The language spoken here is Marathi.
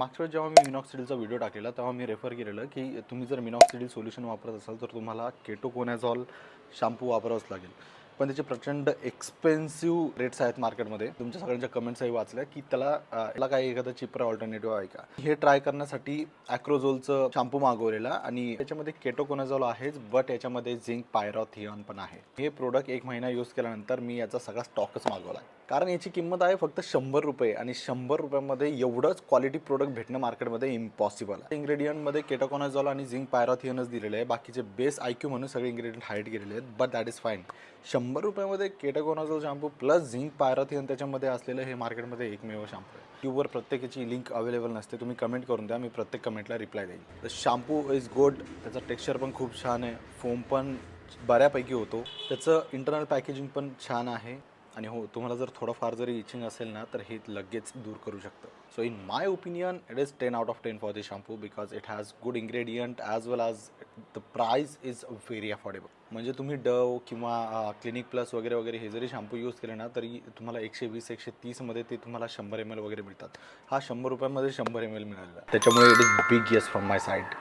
मागच्या वेळेस जेव्हा मी मिनॉक्सिडिलचा व्हिडिओ टाकलेला तेव्हा मी रेफर केलेलं की तुम्ही जर मिनॉक्सिडिल सोल्युशन वापरत असाल तर तुम्हाला केटोकोनाझॉल शॅम्पू वापरावाच लागेल. पण त्याचे प्रचंड एक्सपेन्सिव्ह रेट्स आहेत मार्केटमध्ये. तुमच्या सगळ्यांच्या कमेंट्सही वाचल्या की त्याला काही एखादा चिपर ऑल्टरनेटिव्ह आहे का. हे ट्राय करण्यासाठी ॲक्रोझोलचं शॅम्पू मागवलेला आणि त्याच्यामध्ये केटोकोनाझॉल आहेच, बट याच्यामध्ये झिंक पायरॉथियन पण आहे. हे प्रोडक्ट 1 महिना यूज केल्यानंतर मी याचा सगळा स्टॉकच मागवला आहे, कारण याची किंमत आहे फक्त 100 रुपये आणि 100 रुपयामध्ये एवढंच क्वालिटी प्रोडक्ट भेटणं मार्केटमध्ये इम्पॉसिबल आहे. इन्ग्रेडियंटमध्ये केटोकोनाझॉल आणि झिंक पायरॉथियनच दिलेले आहे. बाकीचे बेस आयक्यू म्हणून सगळे इन्ग्रेडियंट हाईड केलेले आहेत, बट दॅट इज फाईन. 100 रुपयामध्ये केटोकोनाझॉल शॅम्पू प्लस झिंक पायरॉथियन त्याच्यामध्ये असलेलं हे मार्केटमध्ये एकमेव शॅम्पू आहे. ट्यूबवर प्रत्येकाची लिंक अवेलेबल नसते, तुम्ही कमेंट करून द्या, मी प्रत्येक कमेंटला रिप्लाय देईन. The shampoo is good. त्याचा टेक्स्चर पण खूप छान आहे, फोम पण बऱ्यापैकी होतो, त्याचं इंटरनल पॅकेजिंग पण छान आहे आणि हो, तुम्हाला जर थोडंफार जरी इचिंग असेल ना तर हे लगेच दूर करू शकतं. So in my opinion it is 10 out of 10 for this shampoo because it has good ingredient as well as the price is very affordable. म्हणजे तुम्ही डव किंवा क्लिनिक प्लस वगैरे वगैरे हे जरी शॅम्पू यूज केले ना तरी तुम्हाला 120-130 मध्ये ते तुम्हाला 100 ml वगैरे मिळतात. हा 100 रुपयामध्ये 100 ml मिळाला, त्याच्यामुळे it is big yes from my side.